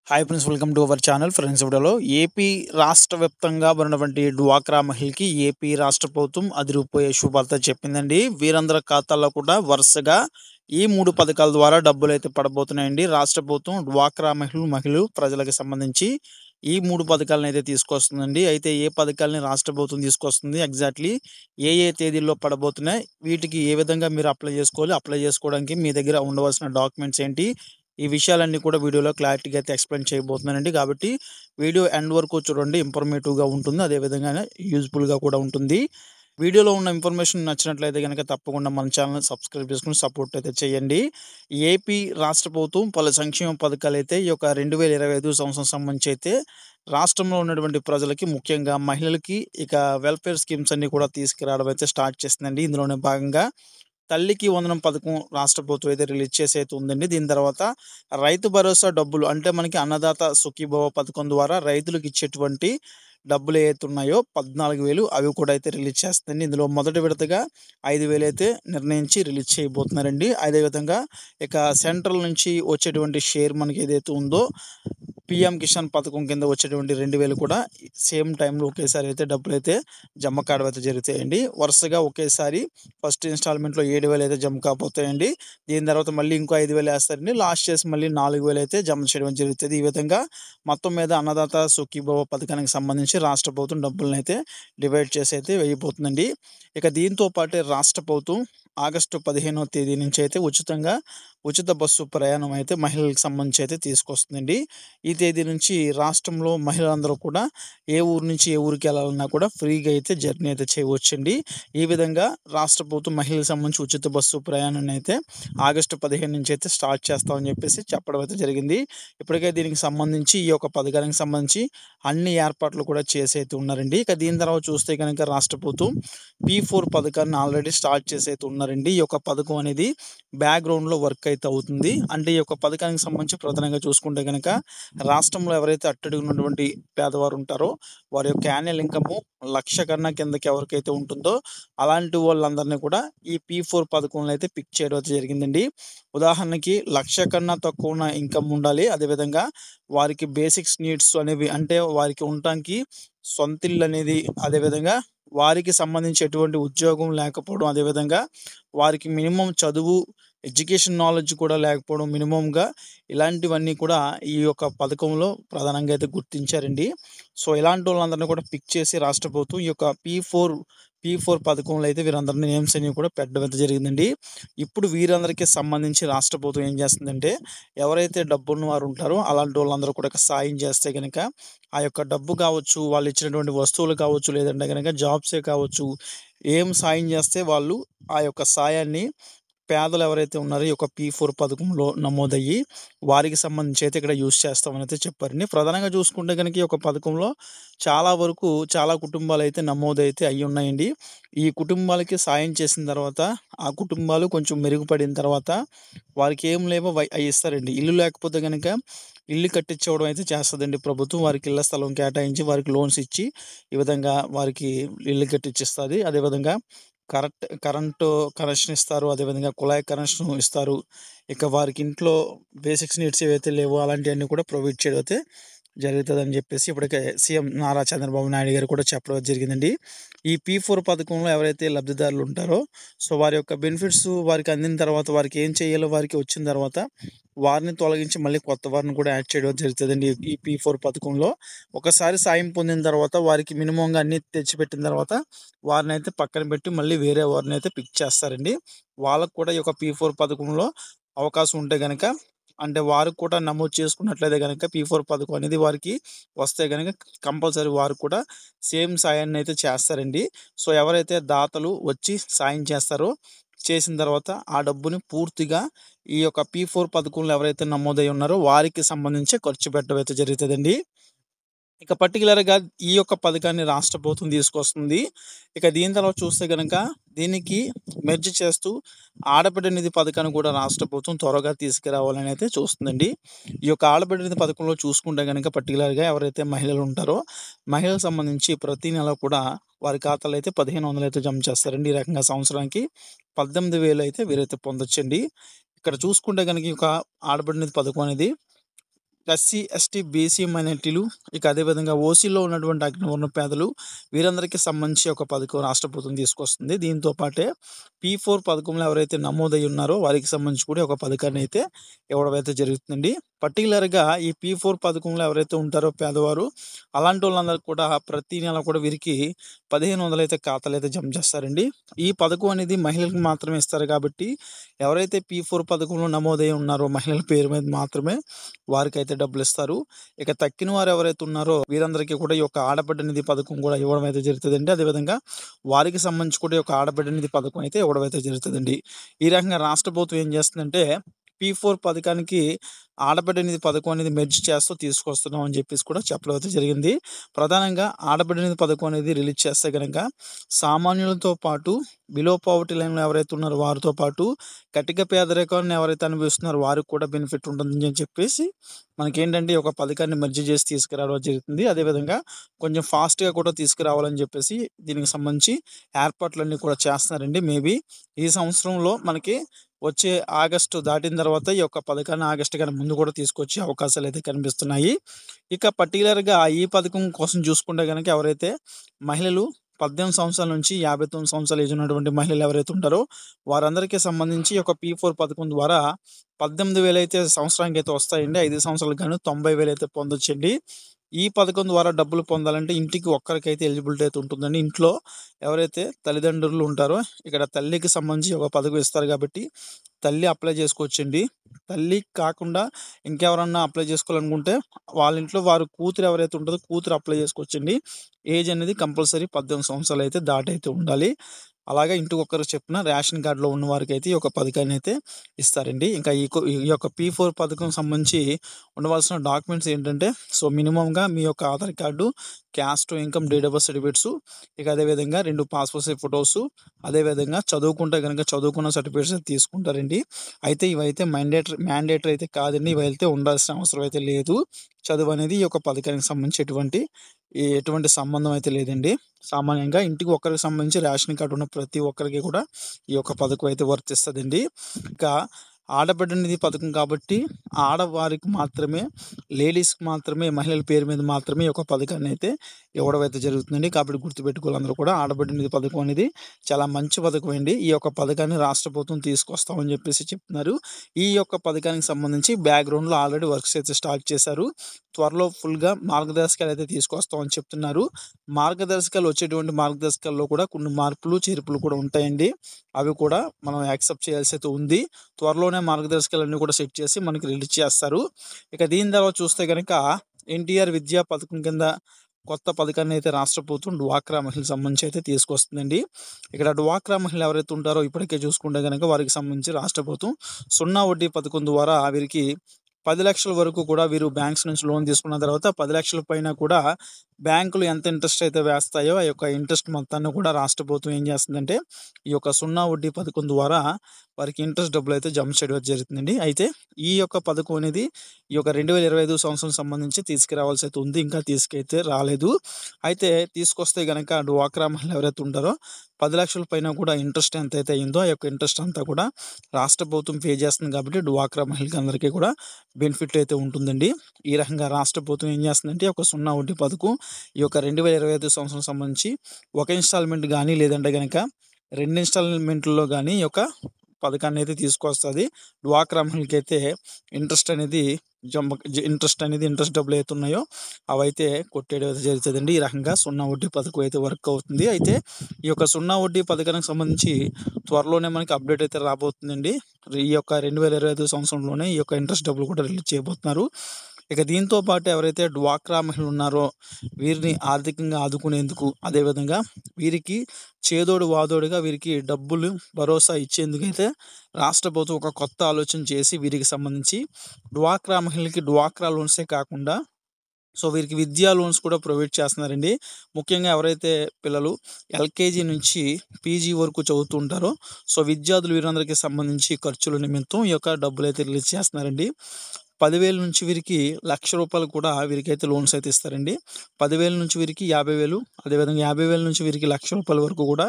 Hi friends, welcome to our channel. Friends, వీడియోలో AP రాష్ట్ర వ్యాప్తంగా ఉన్నటువంటి డ్వాక్రా మహిళకి ఏపీ రాష్ట్ర ప్రభుత్వం అదిరిపోయే శుభార్త చెప్పిందండి. వీరందరి ఖాతాల్లో కూడా వరుసగా ఈ 3 పథకాల ద్వారా డబ్బులైతే పడబోతున్నాయండి. రాష్ట్ర ప్రభుత్వం డ్వాక్రా మహిళలు ప్రజలకు సంబంధించి ఈ 3 పథకాలనైతే తీసుకొస్తుందండి. అయితే ఏ పథకాలని రాష్ట్ర ప్రభుత్వం తీసుకొస్తుంది, ఎగ్జాక్ట్‌లీ ఏ తేదీల్లో పడబోతున్నాయి, వీటికి ఏ విధంగా మీరు అప్లై చేసుకోవాలి, అప్లై చేసుకోవడానికి మీ దగ్గర ఉండవలసిన డాక్యుమెంట్స్ ఏంటి, ఈ విషయాలన్నీ కూడా వీడియోలో క్లారిటీగా అయితే ఎక్స్‌ప్లెయిన్ చేయబోతున్నానండి. కాబట్టి వీడియో ఎండ్ వరకు చూడండి. ఇన్ఫర్మేటివ్‌గా ఉంటుంది. అదే విధంగానే యూజ్‌ఫుల్‌గా కూడా ఉంటుంది. వీడియోలో ఉన్న ఇన్ఫర్మేషన్ నచ్చినట్లయితే గనక తప్పకుండా మన ఛానెల్‌ని సబ్స్క్రైబ్ చేసుకొని సపోర్ట్ అయితే చేయండి. ఏపీ రాష్ట్ర ప్రభుత్వం పలు సంక్షేమ పథకాలైతే ఈ యొక్క 2025 సంవత్సరం సంబంధించి అయితే రాష్ట్రంలో ఉన్నటువంటి ప్రజలకి, ముఖ్యంగా మహిళలకి ఇక వెల్ఫేర్ స్కీమ్స్ అన్నీ కూడా తీసుకురావడం అయితే స్టార్ట్ చేసిందండి. ఇందులోనే భాగంగా తల్లికి వందనం పథకం రాష్ట్ర ప్రభుత్వం అయితే రిలీజ్ చేసి అయితే ఉందండి. దీని తర్వాత రైతు భరోసా డబ్బులు, అంటే మనకి అన్నదాత సుఖీభవ పథకం ద్వారా రైతులకు ఇచ్చేటువంటి డబ్బులు ఏవైతే ఉన్నాయో 14,000 అవి కూడా అయితే రిలీజ్ చేస్తుందండి. ఇందులో మొదటి విడతగా 5,000 అయితే నిర్ణయించి రిలీజ్ చేయబోతున్నారండి. అదేవిధంగా ఇక సెంట్రల్ నుంచి వచ్చేటువంటి షేర్ మనకి ఏదైతే ఉందో పీఎం కిసాన్ పథకం కింద వచ్చేటువంటి 2,000 కూడా సేమ్ టైంలో ఒకేసారి అయితే డబ్బులైతే జమ కావడం అయితే జరుగుతాయండి. వరుసగా ఒకేసారి ఫస్ట్ ఇన్‌స్టాల్‌మెంట్‌లో 7,000 అయితే జమ కాబోతాయండి. దీని తర్వాత మళ్ళీ ఇంకో 5,000 ఏస్తారండి. లాస్ట్ చేసి మళ్ళీ 4,000 అయితే జమ చేయడం జరుగుతది. ఈ విధంగా మొత్తం మీద అన్నదాత సుఖీభవ పథకానికి సంబంధించి రాష్ట్ర ప్రభుత్వం డబ్బులనైతే డివైడ్ చేసి అయితే వేయబోతుందండి. ఇక దీంతో పాటే రాష్ట్ర ప్రభుత్వం ఆగస్టు 15వ తేదీ నుంచి అయితే ఉచిత బస్సు ప్రయాణం అయితే మహిళలకు సంబంధించి అయితే తీసుకొస్తుందండి. ఈ తేదీ నుంచి రాష్ట్రంలో మహిళలందరూ కూడా ఏ ఊరు నుంచి ఏ ఊరికి వెళ్ళాలన్నా కూడా ఫ్రీగా అయితే జర్నీ అయితే చేయవచ్చండి. ఈ విధంగా రాష్ట్ర ప్రభుత్వం మహిళలకు సంబంధించి ఉచిత బస్సు ప్రయాణాన్ని అయితే ఆగస్టు 15 నుంచి అయితే స్టార్ట్ చేస్తామని చెప్పేసి చెప్పడం అయితే జరిగింది. ఇప్పటికే దీనికి సంబంధించి ఈ యొక్క పథకానికి సంబంధించి అన్ని ఏర్పాట్లు కూడా చేసి అయితే ఉన్నారండి. ఇక దీని తర్వాత చూస్తే కనుక రాష్ట్ర ప్రభుత్వం P4 పథకాన్ని ఆల్రెడీ స్టార్ట్ చేసి అయితే ఉన్నారండి. ఈ యొక్క పథకం అనేది బ్యాక్‌గ్రౌండ్‌లో వర్క్ అయితే అవుతుంది. అంటే ఈ యొక్క పథకానికి సంబంధించి ప్రధానంగా చూసుకుంటే గనక రాష్ట్రంలో ఎవరైతే అట్టడుగున్నటువంటి పేదవారు ఉంటారో వారి యొక్క యాన్యువల్ ఇన్‌కమ్ 1,00,000 కన్నా కిందకి ఎవరికైతే ఉంటుందో అలాంటి వాళ్ళందరిని కూడా ఈ P4 పథకంలో అయితే పిక్ చేయడం అయితే జరిగిందండి. ఉదాహరణకి 1,00,000 కన్నా తక్కువ ఉన్న ఇన్‌కమ్ ఉండాలి. అదేవిధంగా వారికి బేసిక్స్ నీడ్స్ అనేవి, అంటే వారికి ఉండటానికి సొంతిల్లు అనేది, అదేవిధంగా వారికి సంబంధించి ఎటువంటి ఉద్యోగం లేకపోవడం, అదేవిధంగా వారికి మినిమమ్ చదువు, ఎడ్యుకేషన్ నాలెడ్జ్ కూడా లేకపోవడం మినిమమ్‌గా, ఇలాంటివన్నీ కూడా ఈ యొక్క పథకంలో ప్రధానంగా అయితే గుర్తించారండి. సో, ఇలాంటోళ్ళందరిని కూడా పిక్ చేసి రాష్ట్ర ప్రభుత్వం ఈ యొక్క పీ4 పథకంలో అయితే వీరందరిని నేమ్స్ అనేవి కూడా పెట్టడం అయితే జరిగిందండి. ఇప్పుడు వీరందరికీ సంబంధించి రాష్ట్ర ప్రభుత్వం ఏం చేస్తుందంటే, ఎవరైతే డబ్బున్న వారు ఉంటారో అలాంటోళ్ళందరూ కూడా సాయం చేస్తే గనక ఆ యొక్క డబ్బు కావచ్చు, వాళ్ళు ఇచ్చినటువంటి వస్తువులు కావచ్చు, లేదంటే గనక జాబ్సే కావచ్చు, ఏం సాయం చేస్తే వాళ్ళు ఆ యొక్క సాయాన్ని పేదలు ఎవరైతే ఉన్నారో ఈ యొక్క P4 పథకంలో నమోదయ్యి వారికి సంబంధించి అయితే ఇక్కడ యూజ్ చేస్తామని అయితే చెప్పారండి. ప్రధానంగా చూసుకుంటే గనక ఈ యొక్క పథకంలో చాలా వరకు చాలా కుటుంబాలైతే నమోదైతే అయ్యున్నాయండి. ఈ కుటుంబాలకి సాయం చేసిన తర్వాత, ఆ కుటుంబాలు కొంచెం మెరుగుపడిన తర్వాత వారికి ఏం లేవో అయి ఇస్తారండి. ఇల్లు లేకపోతే గనక ఇల్లు కట్టించివ్వడం అయితే చేస్తదండి ప్రభుత్వం. వారికి ఇళ్ల స్థలం కేటాయించి వారికి లోన్స్ ఇచ్చి ఈ విధంగా వారికి ఇల్లు కట్టించిస్తది. అదేవిధంగా కరెంటు కనెక్షన్ ఇస్తారు. అదేవిధంగా కుళాయి కనెక్షన్ ఇస్తారు. ఇక వారికి ఇంట్లో బేసిక్స్ నీడ్స్ ఏవైతే లేవో అలాంటియన్నీ కూడా ప్రొవైడ్ చేయడం అయితే జరుగుతదని చెప్పేసి ఇప్పటికే సీఎం నారా చంద్రబాబు నాయుడు గారు కూడా చెప్పడం జరిగిందండి. ఈ P4 పథకంలో ఎవరైతే లబ్ధిదారులు ఉంటారో, సో, వారి యొక్క బెనిఫిట్స్ వారికి అందిన తర్వాత, వారికి ఏం చేయాలో వారికి వచ్చిన తర్వాత వారిని తొలగించి మళ్ళీ కొత్త వారిని కూడా యాడ్ చేయడం జరుగుతదండి. ఈ P4 పథకంలో ఒకసారి సాయం పొందిన తర్వాత వారికి మినిమమ్‌గా అన్నీ తెచ్చిపెట్టిన తర్వాత వారినైతే పక్కన పెట్టి మళ్ళీ వేరే వారినైతే పిక్ చేస్తారండి. వాళ్ళకి కూడా ఈ యొక్క P4 పథకంలో అవకాశం ఉంటే గనక, అంటే వారు కూడా నమోదు చేసుకున్నట్లయితే గనక P4 పథకం అనేది వారికి వస్తే గనక కంపల్సరీ వారు కూడా సేమ్ సాయాన్నయితే చేస్తారండి. సో, ఎవరైతే దాతలు వచ్చి సాయం చేస్తారో, చేసిన తర్వాత ఆ డబ్బుని పూర్తిగా ఈ యొక్క P4 పథకంలో ఎవరైతే నమోదై ఉన్నారో వారికి సంబంధించి ఖర్చు పెట్టడం అయితే జరుగుతదండి. ఇక పర్టిక్యులర్‌గా ఈ యొక్క పథకాన్ని రాష్ట్ర ప్రభుత్వం తీసుకొస్తుంది. ఇక దీని తర్వాత చూస్తే గనక దీనికి మెర్జ్ చేస్తూ ఆడబిడ్డ నిధి పథకాన్ని కూడా రాష్ట్ర ప్రభుత్వం త్వరగా తీసుకురావాలని అయితే చూస్తుందండి. ఈ యొక్క ఆడబిడ్డ నిధి పథకంలో చూసుకుంటే గనక పర్టిక్యులర్‌గా ఎవరైతే మహిళలు ఉంటారో, మహిళలకు సంబంధించి ప్రతి నెల కూడా వారి ఖాతాలో అయితే 1,500 అయితే జమ చేస్తారండి. ఈ రకంగా సంవత్సరానికి 18,000 అయితే వీరైతే పొందొచ్చండి. ఇక్కడ చూసుకుంటే గనక ఈ యొక్క ఆడబిడ్డ నిధి పథకం అనేది ఎస్సీ, ఎస్టీ, బీసీ మైనారిటీలు, ఇక అదేవిధంగా ఓసీలో ఉన్నటువంటి అగ్రవర్ణ పేదలు వీరందరికీ సంబంధించి ఒక పథకం రాష్ట్ర ప్రభుత్వం తీసుకొస్తుంది. దీంతో పాటే P4 పథకంలో ఎవరైతే నమోదై ఉన్నారో వారికి సంబంధించి కూడా ఒక పథకాన్ని అయితే ఇవ్వడం అయితే జరుగుతుందండి. పర్టిక్యులర్‌గా ఈ P4 పథకంలో ఎవరైతే ఉంటారో పేదవారు అలాంటి వాళ్ళందరికి కూడా ప్రతి నెల కూడా వీరికి 1500 అయితే ఖాతాలైతే జమ చేస్తారండి. ఈ పథకం అనేది మహిళలకు మాత్రమే ఇస్తారు కాబట్టి ఎవరైతే P4 పథకంలో నమోదై ఉన్నారో మహిళల పేరు మీద మాత్రమే వారికైతే డబ్బులిస్తారు. ఇక తక్కిన వారు ఎవరైతే ఉన్నారో వీరందరికీ కూడా ఈ యొక్క ఆడబిడ్డ నిధి పథకం కూడా ఇవ్వడం అయితే జరుగుతదండి. అదేవిధంగా వారికి సంబంధించి కూడా ఈ యొక్క ఆడబిడ్డ నిధి పథకం అయితే ఇవ్వడం అయితే జరుగుతదండి. ఈ రకంగా రాష్ట్ర ప్రభుత్వం ఏం చేస్తుందంటే P4 పథకానికి ఆడబిడ్డ నిధి పథకం అనేది మెర్జ్ చేస్తూ తీసుకొస్తున్నాం అని చెప్పేసి కూడా చెప్పడం అయితే జరిగింది. ప్రధానంగా ఆడబిడ్డ నిధి పథకం అనేది రిలీజ్ చేస్తే గనక సామాన్యులతో పాటు బిలో పావర్టీ లైన్‌లో ఎవరైతే ఉన్నారో వారితో పాటు కటిక పేదరికాన్ని ఎవరైతే అనుభవిస్తున్నారో వారికి కూడా బెనిఫిట్ ఉంటుంది అని చెప్పేసి మనకేంటంటే ఈ యొక్క పథకాన్ని మెర్జ్ చేసి తీసుకురావడం జరుగుతుంది. అదేవిధంగా కొంచెం ఫాస్ట్‌గా కూడా తీసుకురావాలని చెప్పేసి దీనికి సంబంధించి ఏర్పాట్లన్నీ కూడా చేస్తున్నారండి. మేబీ ఈ సంవత్సరంలో మనకి వచ్చే ఆగస్టు దాటిన తర్వాత ఈ యొక్క పథకాన్ని ఆగస్టు కన్నా ముందు కూడా తీసుకొచ్చే అవకాశాలైతే కనిపిస్తున్నాయి. ఇక పర్టిక్యులర్‌గా ఈ పథకం కోసం చూసుకుంటే గనక ఎవరైతే మహిళలు 18 సంవత్సరాల నుంచి 59 సంవత్సరాల ఏజ్ ఉన్నటువంటి మహిళలు ఎవరైతే ఉంటారో వారందరికీ సంబంధించి ఈ యొక్క P4 పథకం ద్వారా 18,000 అయితే సంవత్సరానికైతే వస్తాయండి. 5 సంవత్సరాలకు గాను 90,000 అయితే పొందొచ్చండి. ఈ పథకం ద్వారా డబ్బులు పొందాలంటే ఇంటికి ఒక్కరికైతే ఎలిజిబిలిటీ అయితే ఉంటుందండి. ఇంట్లో ఎవరైతే తల్లిదండ్రులు ఉంటారో ఇక్కడ తల్లికి సంబంధించి ఒక పథకం ఇస్తారు కాబట్టి తల్లి అప్లై చేసుకోవచ్చండి. తల్లి కాకుండా ఇంకెవరన్నా అప్లై చేసుకోవాలనుకుంటే వాళ్ళ ఇంట్లో వారి కూతురు ఎవరైతే ఉంటుందో కూతురు అప్లై చేసుకోవచ్చండి. ఏజ్ అనేది కంపల్సరీ 18 సంవత్సరాలు అయితే దాటైతే ఉండాలి. అలాగే ఇంటికొకరు చొప్పున రేషన్ కార్డ్‌లో ఉన్న వారికైతే ఈ యొక్క పథకాన్ని అయితే ఇస్తారండి. ఇంకా ఈ యొక్క P4 పథకం సంబంధించి ఉండవలసిన డాక్యుమెంట్స్ ఏంటంటే మినిమమ్‌గా మీ యొక్క Aadhaar card, caste, income, date of birth certificates, ఇక అదేవిధంగా 2 పాస్‌పోర్ట్ సైజ్ ఫోటోస్, అదేవిధంగా చదువుకుంటే గనుక చదువుకున్న సర్టిఫికేట్స్ అయితే తీసుకుంటారండి. అయితే ఇవైతే మ్యాండేటరీ అయితే కాదండి. ఇవైతే ఉండాల్సిన అవసరం అయితే లేదు. చదువు అనేది ఈ యొక్క పథకానికి సంబంధించి ఎటువంటి సంబంధం అయితే లేదండి. సామాన్యంగా ఇంటికి ఒక్కరికి సంబంధించి రేషన్ కార్డ్ ఉన్న ప్రతి ఒక్కరికి కూడా ఈ యొక్క పథకం అయితే వర్తిస్తదండి. ఇక ఆడబిడ్డ నిధి పథకం కాబట్టి ఆడవారికి మాత్రమే, లేడీస్‌కి మాత్రమే, మహిళల పేరు మీద మాత్రమే ఈ యొక్క పథకాన్ని అయితే ఇవ్వడం అయితే జరుగుతుందండి. కాబట్టి గుర్తుపెట్టుకోవాలి అందరూ కూడా. ఆడబిడ్డ నిధి పథకం అనేది చాలా మంచి పథకం అండి. ఈ యొక్క పథకాన్ని రాష్ట్ర ప్రభుత్వం తీసుకొస్తామని చెప్పేసి చెప్తున్నారు. ఈ యొక్క పథకానికి సంబంధించి బ్యాక్‌గ్రౌండ్‌లో ఆల్రెడీ వర్క్స్ అయితే స్టార్ట్ చేశారు. త్వరలో ఫుల్‌గా మార్గదర్శకాలు అయితే తీసుకొస్తామని చెప్తున్నారు. వచ్చేటువంటి మార్గదర్శకాల్లో కూడా కొన్ని మార్పులు, చేర్పులు కూడా ఉంటాయండి. అవి కూడా మనం యాక్సెప్ట్ చేయాల్సి అయితే ఉంది. త్వరలోనే మార్గదర్శకాలన్నీ కూడా సెట్ చేసి మనకి రిలీజ్ చేస్తారు. ఇక దీని తర్వాత చూస్తే గనక ఎన్టీఆర్ విద్యా పథకం కింద కొత్త పథకాన్ని అయితే రాష్ట్ర ప్రభుత్వం డ్వాక్రా మహిళలకు సంబంధించి అయితే తీసుకొస్తుందండి. ఇక్కడ డ్వాక్రా మహిళలు ఎవరైతే ఉంటారో ఇప్పటికే చూసుకుంటే గనక వారికి సంబంధించి రాష్ట్ర ప్రభుత్వం సున్నా వడ్డీ పథకం ద్వారా వీరికి 10 లక్షల వరకు కూడా వీరు బ్యాంక్స్ నుంచి లోన్ తీసుకున్న తర్వాత 10 లక్షల పైన కూడా బ్యాంకులు ఎంత ఇంట్రెస్ట్ అయితే వేస్తాయో ఆ యొక్క ఇంట్రెస్ట్ మొత్తాన్ని కూడా రాష్ట్ర ప్రభుత్వం ఏం చేస్తుందంటే ఈ యొక్క సున్నా వడ్డీ పథకం ద్వారా వారికి ఇంట్రెస్ట్ డబ్బులు అయితే జమ చేయడం జరుగుతుందండి. అయితే ఈ యొక్క పథకం అనేది ఈ యొక్క 2025 సంవత్సరం సంబంధించి తీసుకురావాల్సి అయితే ఉంది. ఇంకా తీసుకైతే రాలేదు. అయితే తీసుకొస్తే గనక డ్వాక్రా మహిళలు ఎవరైతే ఉంటారో 10 లక్షల పైన కూడా ఇంట్రెస్ట్ ఎంతైతే అయిందో ఆ యొక్క ఇంట్రెస్ట్ అంతా కూడా రాష్ట్ర ప్రభుత్వం పే చేస్తుంది కాబట్టి డ్వాక్రా మహిళలకి అందరికీ కూడా బెనిఫిట్ అయితే ఉంటుందండి. ఈ రకంగా రాష్ట్ర ప్రభుత్వం ఏం చేస్తుందంటే ఒక సున్నా వడ్డీ పథకం ఈ యొక్క 2025 సంవత్సరం సంబంధించి ఒక ఇన్‌స్టాల్‌మెంట్ గానీ లేదంటే గనక 2 ఇన్‌స్టాల్‌మెంట్‌ల్లో గానీ ఈ యొక్క పథకాన్ని అయితే తీసుకొస్తది. డ్వాక్రా మహిళలకైతే ఇంట్రెస్ట్ అనేది ఇంట్రెస్ట్ డబ్బులు అయితే ఉన్నాయో అవైతే కొట్టేయడం అయితే జరుగుతుందండి. ఈ రకంగా సున్నా వడ్డీ పథకం అయితే వర్క్ అవుతుంది. అయితే ఈ యొక్క సున్నా వడ్డీ పథకానికి సంబంధించి త్వరలోనే మనకి అప్డేట్ అయితే రాబోతుందండి. ఈ యొక్క 2025 సంవత్సరంలోనే ఈ యొక్క ఇంట్రెస్ట్ డబ్బులు కూడా రిలీజ్ చేయబోతున్నారు. ఇక దీంతో పాటు ఎవరైతే డ్వాక్రా మహిళలు ఉన్నారో వీరిని ఆర్థికంగా ఆదుకునేందుకు అదేవిధంగా వీరికి చేదోడు వాదోడుగా వీరికి డబ్బులు భరోసా ఇచ్చేందుకైతే రాష్ట్ర ప్రభుత్వం ఒక కొత్త ఆలోచన చేసి వీరికి సంబంధించి డ్వాక్రా మహిళలకి డ్వాక్రా లోన్సే కాకుండా వీరికి విద్యా లోన్స్ కూడా ప్రొవైడ్ చేస్తున్నారండి. ముఖ్యంగా ఎవరైతే పిల్లలు ఎల్‌కేజీ నుంచి పీజీ వరకు చదువుతూ ఉంటారో విద్యార్థులు వీరందరికీ సంబంధించి ఖర్చుల నిమిత్తం ఈ యొక్క డబ్బులైతే రిలీజ్ చేస్తున్నారండి. 10,000 నుంచి వీరికి ₹1,00,000 కూడా వీరికైతే లోన్స్ అయితే ఇస్తారండి. 10,000 నుంచి వీరికి 50,000 అదేవిధంగా 50,000 నుంచి వీరికి ₹1,00,000 వరకు కూడా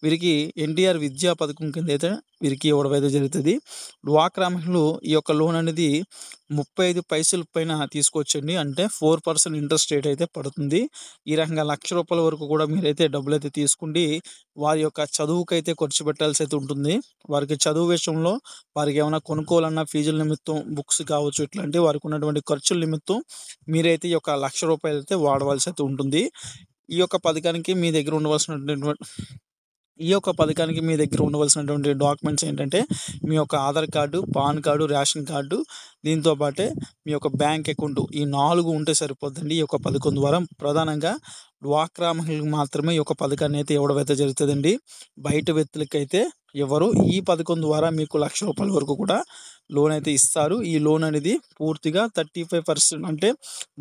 వీరికి ఎన్టీఆర్ విద్యా పథకం కింద అయితే వీరికి ఇవ్వడం అయితే జరుగుతుంది. డ్వాక్రా మహిళలు ఈ యొక్క లోన్ అనేది 35 పైసల పైన తీసుకోవచ్చండి. అంటే 4% ఇంట్రెస్ట్ రేట్ అయితే పడుతుంది. ఈ రకంగా ₹1,00,000 వరకు కూడా మీరైతే డబ్బులైతే తీసుకుండి వారి యొక్క చదువుకైతే ఖర్చు పెట్టాల్సి అయితే ఉంటుంది. వారికి చదువు విషయంలో వారికి ఏమైనా కొనుక్కోవాలన్నా ఫీజుల నిమిత్తం బుక్స్ కావచ్చు, ఇట్లాంటి వారికి ఉన్నటువంటి ఖర్చుల నిమిత్తం మీరైతే ఈ యొక్క ₹1,00,000 అయితే వాడవలసి అయితే ఉంటుంది. ఈ యొక్క పథకానికి మీ దగ్గర ఉండవలసినటువంటి మీ దగ్గర ఉండవలసినటువంటి డాక్యుమెంట్స్ ఏంటంటే, మీ యొక్క Aadhaar card, pan card, ration card, దీంతో పాటే మీ యొక్క బ్యాంక్ అకౌంట్, ఈ 4 ఉంటే సరిపోద్దండి. ఈ యొక్క పథకం ద్వారా ప్రధానంగా డ్వాక్రా మహిళలకు మాత్రమే ఈ యొక్క పథకాన్ని అయితే ఇవ్వడం అయితే జరుగుతుందండి. బయట వ్యక్తులకైతే ఇవ్వరు. ఈ పథకం ద్వారా మీకు ₹1,00,000 వరకు కూడా లోన్ అయితే ఇస్తారు. ఈ లోన్ అనేది పూర్తిగా 35% అంటే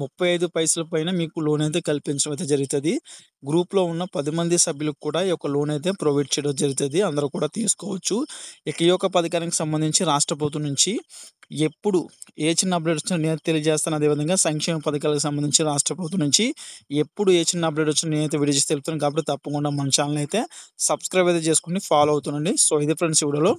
35 పైసల పైన మీకు లోన్ అయితే కల్పించడం అయితే జరుగుతుంది. గ్రూప్‌లో ఉన్న 10 మంది సభ్యులకు కూడా ఈ యొక్క లోన్ అయితే ప్రొవైడ్ చేయడం జరుగుతుంది. అందరూ కూడా తీసుకోవచ్చు. ఇక ఈ యొక్క పథకానికి సంబంధించి రాష్ట్ర ప్రభుత్వం నుంచి ఎప్పుడు ఏ చిన్న అప్డేట్ వచ్చినా నేనైతే తెలియజేస్తాను. అదేవిధంగా సంక్షేమ పథకాలకు సంబంధించి రాష్ట్ర ప్రభుత్వం నుంచి ఎప్పుడు ఏ చిన్న అప్డేట్ వచ్చినా నేనైతే వీడియో చేసి తెలుపుతాను. కాబట్టి తప్పకుండా మన ఛానల్ అయితే సబ్స్క్రైబ్ అయితే చేసుకొని ఫాలో అవుతుండండి. సో ఇది ఫ్రెండ్స్ ఈ వీడియోలో